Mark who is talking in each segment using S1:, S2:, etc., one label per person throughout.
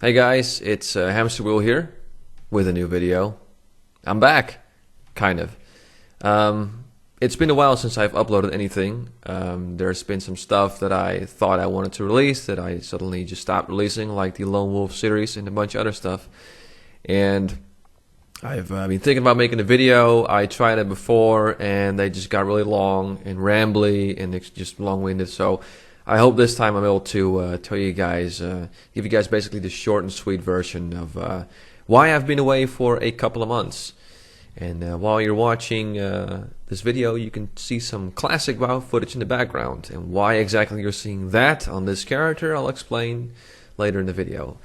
S1: Hey guys, it's Hamsterwheel here with a new video. I'm back, kind of. It's been a while since I've uploaded anything. There's been some stuff that I thought I wanted to release that I suddenly just stopped releasing, like the Lone Wolf series and a bunch of other stuff. And I've been thinking about making a video. I tried it before and they just got really long and rambly and it's just long-winded. So I hope this time I'm able to tell you guys, give you guys basically the short and sweet version of why I've been away for a couple of months. And while you're watching this video, you can see some classic WoW footage in the background. And why exactly you're seeing that on this character, I'll explain later in the video.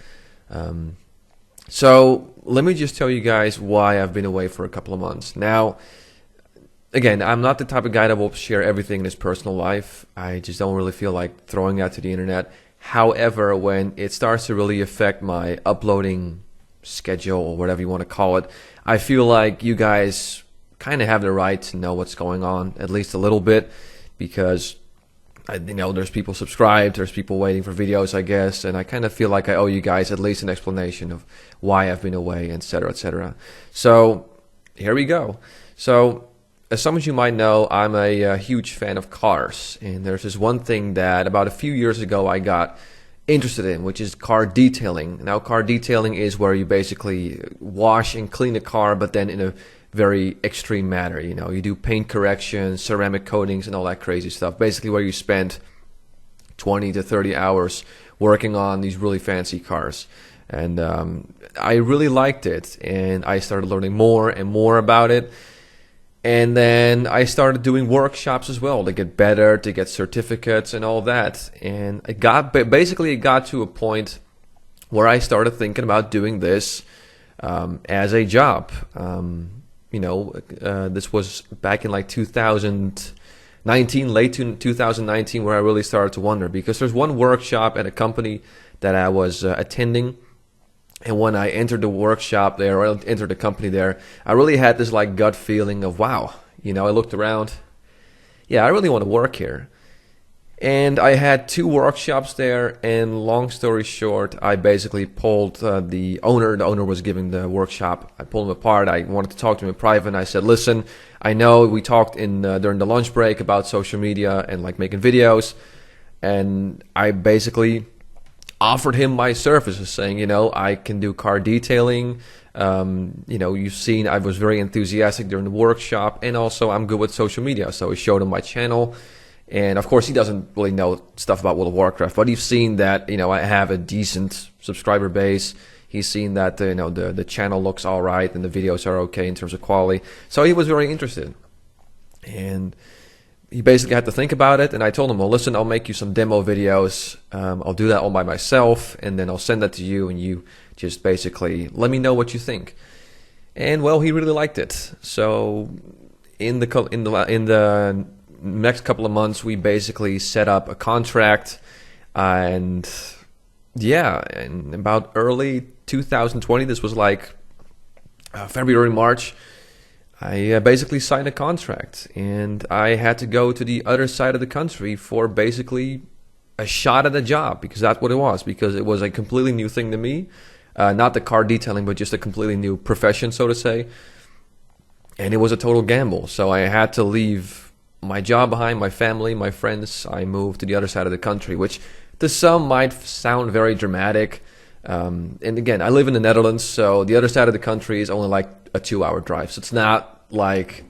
S1: So let me just tell you guys why I've been away for a couple of months. Now, again, I'm not the type of guy that will share everything in his personal life. I just don't really feel like throwing that to the internet. However, when it starts to really affect my uploading schedule or whatever you want to call it, I feel like you guys kind of have the right to know what's going on, at least a little bit, because there's people subscribed, there's people waiting for videos, I guess, and I kind of feel like I owe you guys at least an explanation of why I've been away, etc., etc. So here we go. So as some of you might know, I'm a huge fan of cars, and there's this one thing that about a few years ago I got interested in, which is car detailing. Now, car detailing is where you basically wash and clean a car, but then in a very extreme manner. You know, you do paint corrections, ceramic coatings, and all that crazy stuff. Basically, where you spend 20 to 30 hours working on these really fancy cars. And I really liked it, and I started learning more and more about it. And then I started doing workshops as well to get better, to get certificates and all that. And it got to a point where I started thinking about doing this as a job. This was back in like 2019, late 2019, where I really started to wonder, because there's one workshop at a company that I was attending. And when I entered the workshop there, or entered the company there, I really had this like gut feeling of, wow, I looked around. Yeah, I really want to work here. And I had two workshops there, and long story short, I basically pulled the owner. The owner was giving the workshop. I pulled him apart. I wanted to talk to him in private, and I said, listen, I know we talked during the lunch break about social media and like making videos, and I basically offered him my services, saying, I can do car detailing. You've seen I was very enthusiastic during the workshop, and also I'm good with social media. So I showed him my channel, and of course he doesn't really know stuff about World of Warcraft, but he's seen that I have a decent subscriber base. He's seen that the channel looks all right and the videos are okay in terms of quality. So he was very interested, and he basically had to think about it, and I told him, well, listen, I'll make you some demo videos. I'll do that all by myself, and then I'll send that to you, and you just basically let me know what you think. And well, he really liked it. So in the next couple of months, we basically set up a contract, and yeah, in about early 2020, this was like February, March, I basically signed a contract, and I had to go to the other side of the country for basically a shot at a job, because that's what it was, because it was a completely new thing to me. Not the car detailing, but just a completely new profession, so to say. And it was a total gamble. So I had to leave my job behind, my family, my friends. I moved to the other side of the country, which to some might sound very dramatic. And again, I live in the Netherlands, so the other side of the country is only like a 2-hour drive. So it's not like,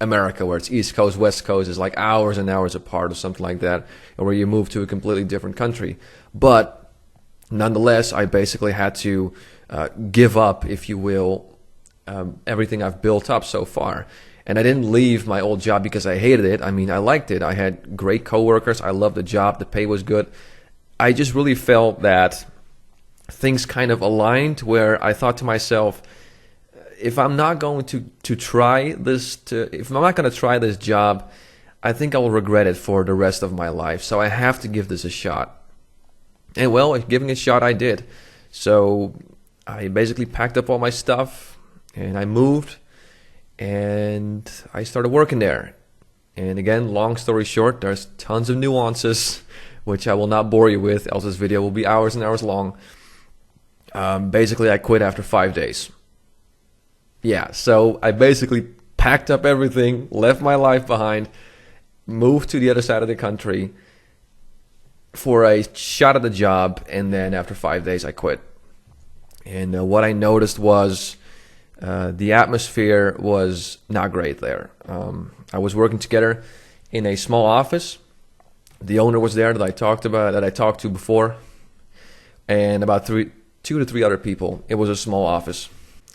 S1: America, where it's East Coast, West Coast is like hours and hours apart or something like that, or where you move to a completely different country. But nonetheless, I basically had to give up, if you will, everything I've built up so far. And I didn't leave my old job because I hated it. I mean, I liked it. I had great coworkers. I loved the job. The pay was good. I just really felt that things kind of aligned, where I thought to myself, if I'm not going to try this, if I'm not going to try this job, I think I will regret it for the rest of my life. So I have to give this a shot. And well, giving it a shot, I did. So I basically packed up all my stuff and I moved, and I started working there. And again, long story short, there's tons of nuances, which I will not bore you with, else this video will be hours and hours long. Basically, I quit after 5 days. Yeah, so I basically packed up everything, left my life behind, moved to the other side of the country for a shot at the job, and then after 5 days, I quit. And what I noticed was the atmosphere was not great there. I was working together in a small office. The owner was there that I talked to before, and about 2 to 3 other people. It was a small office,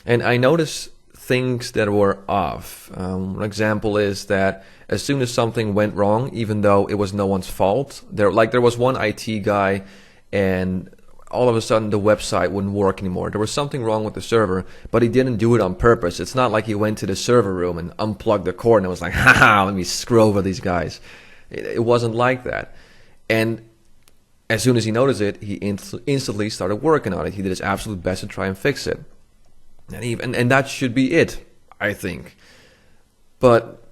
S1: and I noticed things that were off. An example is that as soon as something went wrong, even though it was no one's fault, there was one IT guy, and all of a sudden the website wouldn't work anymore. There was something wrong with the server, but he didn't do it on purpose. It's not like he went to the server room and unplugged the cord and was like, haha, let me screw over these guys. It wasn't like that. And as soon as he noticed it, he instantly started working on it. He did his absolute best to try and fix it. And that should be it, I think. But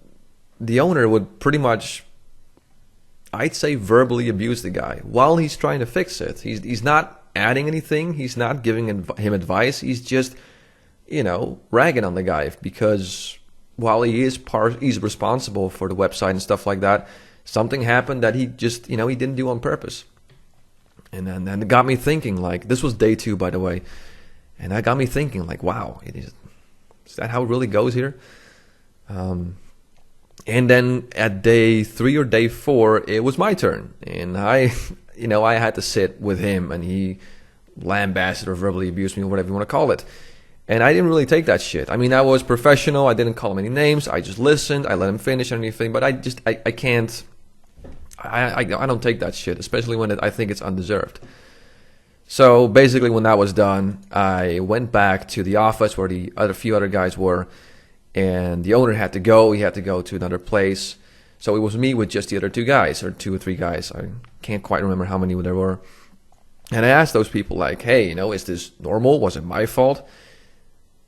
S1: the owner would pretty much, I'd say, verbally abuse the guy while he's trying to fix it. He's not adding anything. He's not giving him advice. He's just, ragging on the guy because while he's responsible for the website and stuff like that, something happened that he just, he didn't do on purpose. And then it got me thinking, like, this was day 2, by the way. And that got me thinking, like, wow, is that how it really goes here? And then at day 3 or day 4, it was my turn. And I had to sit with him, and he lambasted or verbally abused me, or whatever you want to call it. And I didn't really take that shit. I mean, I was professional. I didn't call him any names. I just listened. I let him finish anything. But I can't. I don't take that shit, especially when I think it's undeserved. So basically, when that was done, I went back to the office where the few other guys were, and the owner had to go. He had to go to another place. So it was me with just the other 2 guys, or 2 or 3 guys. I can't quite remember how many there were. And I asked those people, like, hey, is this normal? Was it my fault?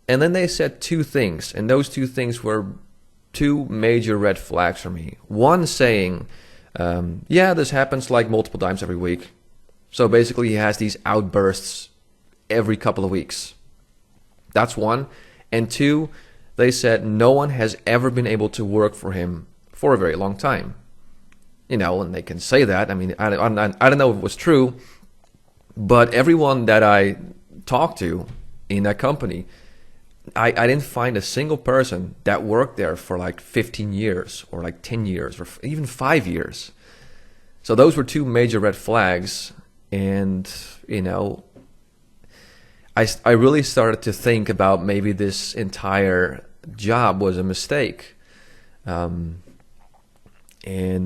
S1: And then they said 2 things, and those 2 things were 2 major red flags for me. One saying, yeah, this happens like multiple times every week. So basically he has these outbursts every couple of weeks. That's one. And 2, they said no one has ever been able to work for him for a very long time. And they can say that. I mean, I don't know if it was true, but everyone that I talked to in that company, I didn't find a single person that worked there for like 15 years or like 10 years or even 5 years. So those were 2 major red flags. And, I really started to think about maybe this entire job was a mistake. And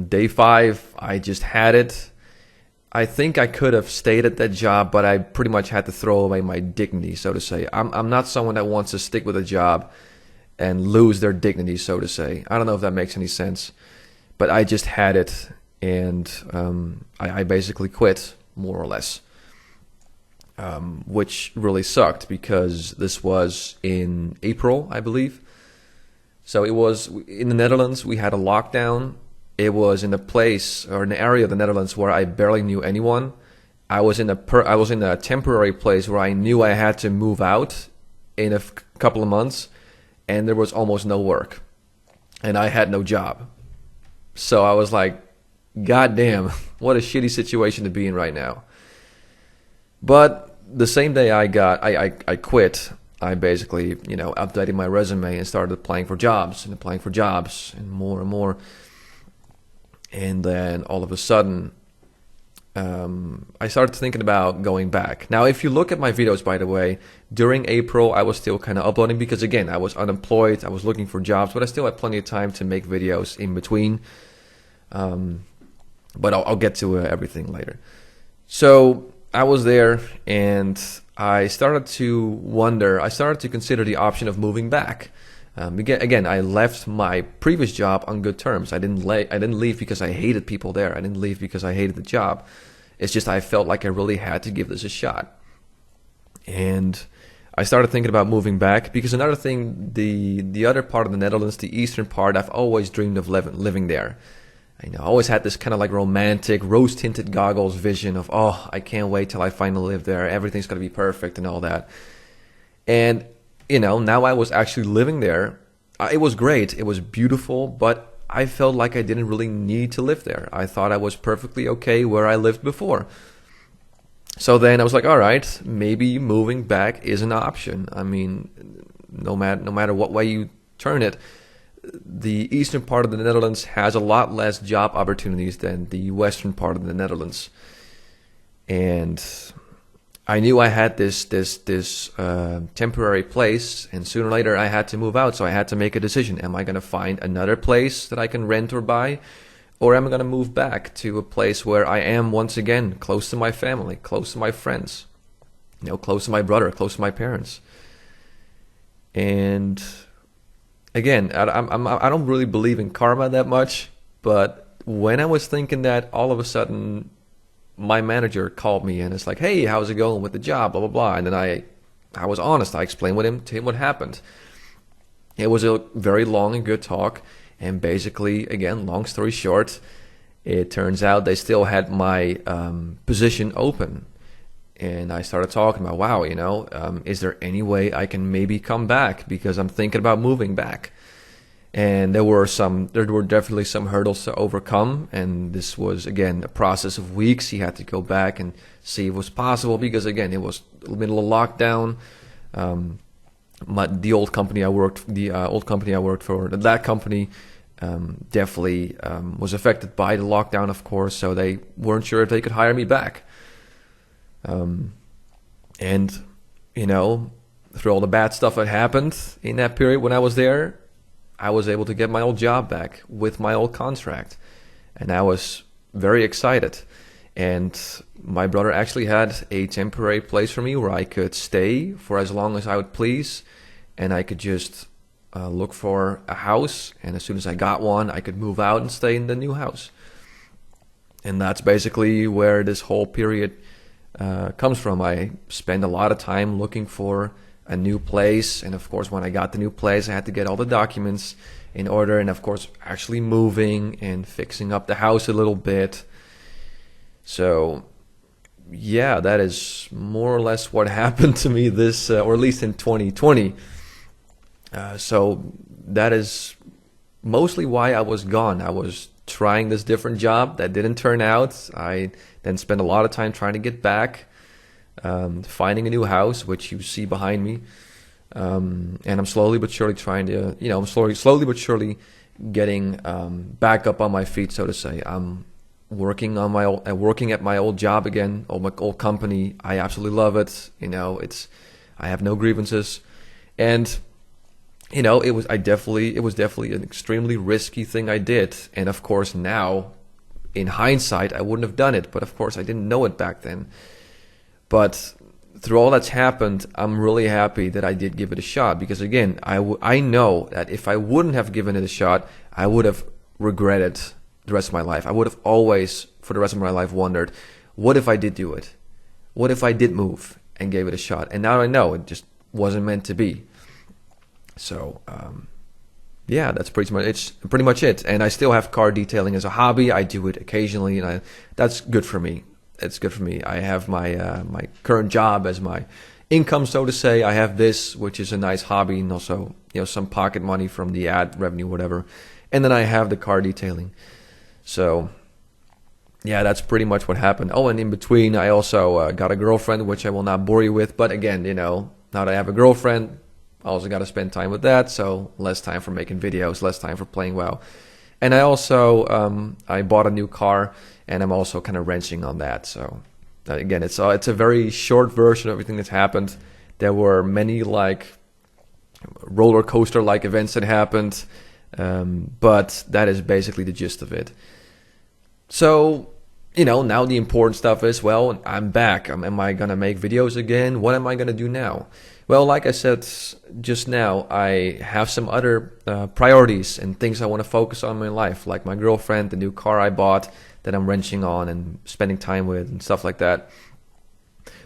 S1: day 5, I just had it. I think I could have stayed at that job, but I pretty much had to throw away my dignity, so to say. I'm not someone that wants to stick with a job and lose their dignity, so to say. I don't know if that makes any sense, but I just had it, and I basically quit, more or less, which really sucked because this was in April, I believe. So it was in the Netherlands. We had a lockdown. It was in a place or an area of the Netherlands where I barely knew anyone. I was in a temporary place where I knew I had to move out in a couple of months, and there was almost no work, and I had no job. So I was like, God damn, what a shitty situation to be in right now. But the same day I quit, I basically, updated my resume and started applying for jobs and more and more. And then all of a sudden, I started thinking about going back. Now, if you look at my videos, by the way, during April, I was still kind of uploading because, again, I was unemployed. I was looking for jobs, but I still had plenty of time to make videos in between. But I'll get to everything later. So I was there, and I started to consider the option of moving back. Again, I left my previous job on good terms. I didn't leave because I hated people there. I didn't leave because I hated the job. It's just I felt like I really had to give this a shot. And I started thinking about moving back because another thing, the other part of the Netherlands, the eastern part, I've always dreamed of living there. I always had this kind of like romantic, rose-tinted goggles vision of, oh, I can't wait till I finally live there. Everything's going to be perfect and all that. And, now I was actually living there. It was great. It was beautiful, but I felt like I didn't really need to live there. I thought I was perfectly okay where I lived before. So then I was like, all right, maybe moving back is an option. I mean, no matter what way you turn it, the eastern part of the Netherlands has a lot less job opportunities than the western part of the Netherlands. And I knew I had this temporary place, and sooner or later I had to move out. So I had to make a decision. Am I going to find another place that I can rent or buy? Or am I going to move back to a place where I am once again close to my family, close to my friends, close to my brother, close to my parents? And again, I don't really believe in karma that much, but when I was thinking that, all of a sudden my manager called me and it's like, hey, how's it going with the job, blah, blah, blah. And then I was honest. I explained to him what happened. It was a very long and good talk. And basically, again, long story short, it turns out they still had my position open. And I started talking about, wow, is there any way I can maybe come back? Because I'm thinking about moving back. And there were definitely some hurdles to overcome. And this was, again, a process of weeks. He had to go back and see if it was possible. Because, again, it was the middle of lockdown. The old company I worked for, that company definitely was affected by the lockdown, of course. So they weren't sure if they could hire me back. And through all the bad stuff that happened in that period when I was there, I was able to get my old job back with my old contract, and I was very excited. And my brother actually had a temporary place for me where I could stay for as long as I would please, and I could just look for a house, and as soon as I got one, I could move out and stay in the new house. And that's basically where this whole period comes from. I spent a lot of time looking for a new place, and of course when I got the new place I had to get all the documents in order, and of course actually moving and fixing up the house a little bit. So yeah, that is more or less what happened to me this or at least in 2020. So that is mostly why I was gone. I was trying this different job that didn't turn out. I then spent a lot of time trying to get back, finding a new house, which you see behind me. And I'm slowly but surely trying to, I'm slowly but surely getting back up on my feet, so to say. I'm working at my old job again, or my old company. I absolutely love it. I have no grievances, and it was definitely an extremely risky thing I did. And of course now, in hindsight, I wouldn't have done it. But of course, I didn't know it back then. But through all that's happened, I'm really happy that I did give it a shot. Because again, I know that if I wouldn't have given it a shot, I would have regretted the rest of my life. I would have always, for the rest of my life, wondered, what if I did do it? What if I did move and gave it a shot? And now I know it just wasn't meant to be. So, yeah, that's pretty much it. And I still have car detailing as a hobby. I do it occasionally, and that's good for me. It's good for me. I have my my current job as my income, so to say. I have this, which is a nice hobby, and also some pocket money from the ad revenue, whatever. And then I have the car detailing. So, yeah, that's pretty much what happened. Oh, and in between, I also got a girlfriend, which I will not bore you with. But again, now that I have a girlfriend, I also got to spend time with that, so less time for making videos, less time for playing WoW. And I also I bought a new car, and I'm also kind of wrenching on that. So again, it's a very short version of everything that's happened. There were many roller coaster events that happened, but that is basically the gist of it. So now the important stuff is, well, I'm back. Am I gonna make videos again? What am I gonna do now? Well, like I said just now, I have some other priorities and things I want to focus on in my life, like my girlfriend, the new car I bought that I'm wrenching on and spending time with and stuff like that.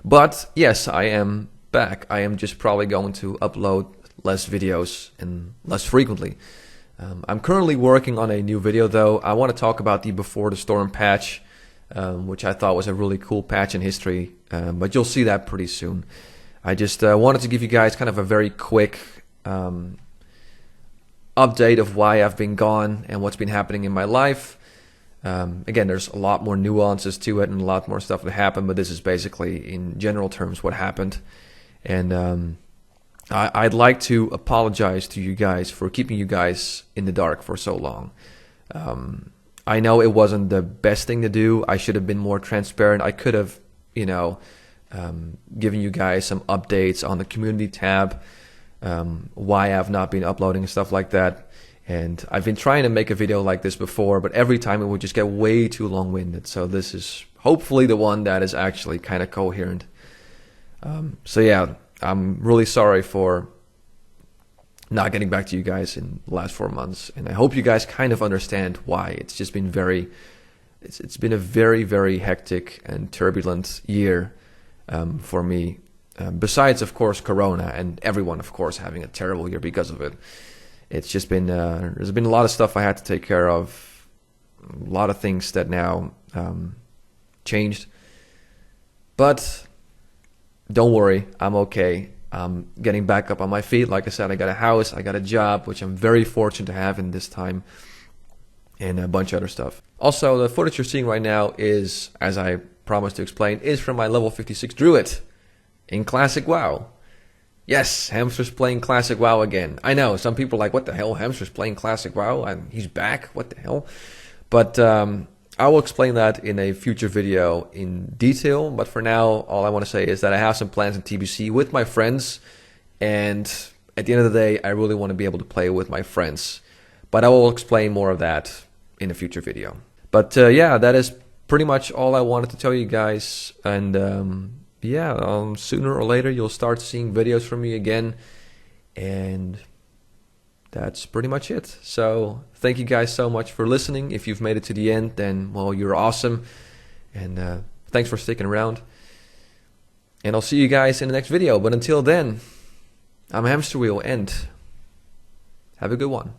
S1: But yes, I am back. I am just probably going to upload less videos and less frequently. I'm currently working on a new video though. I want to talk about the Before the Storm patch, which I thought was a really cool patch in history, but you'll see that pretty soon. I just wanted to give you guys kind of a very quick update of why I've been gone and what's been happening in my life. Again, there's a lot more nuances to it and a lot more stuff that happened, but this is basically in general terms what happened. And I'd like to apologize to you guys for keeping you guys in the dark for so long. I know it wasn't the best thing to do. I should have been more transparent. I could have, given you guys some updates on the community tab, why I've not been uploading and stuff like that. And I've been trying to make a video like this before, but every time it would just get way too long-winded. So this is hopefully the one that is actually kind of coherent. So yeah, I'm really sorry for not getting back to you guys in the last 4 months. And I hope you guys kind of understand why. It's just been it's been a very, very hectic and turbulent year for me. Besides, of course, Corona and everyone, of course, having a terrible year because of it. It's just been, there's been a lot of stuff I had to take care of, a lot of things that now changed. But don't worry, I'm okay. I'm getting back up on my feet. Like I said, I got a house, I got a job, which I'm very fortunate to have in this time, and a bunch of other stuff. Also, the footage you're seeing right now is, as I promised to explain, is from my level 56 Druid in Classic WoW. Yes, Hamster's playing Classic WoW again. I know, some people are like, what the hell, Hamster's playing Classic WoW and he's back, what the hell? But I will explain that in a future video in detail. But for now, all I want to say is that I have some plans in TBC with my friends. And at the end of the day, I really want to be able to play with my friends. But I will explain more of that in a future video. But yeah, that is pretty much all I wanted to tell you guys. And yeah, sooner or later you'll start seeing videos from me again, and that's pretty much it. So thank you guys so much for listening. If you've made it to the end, then well, you're awesome, and thanks for sticking around, and I'll see you guys in the next video. But until then, I'm Hamsterwheel, and have a good one.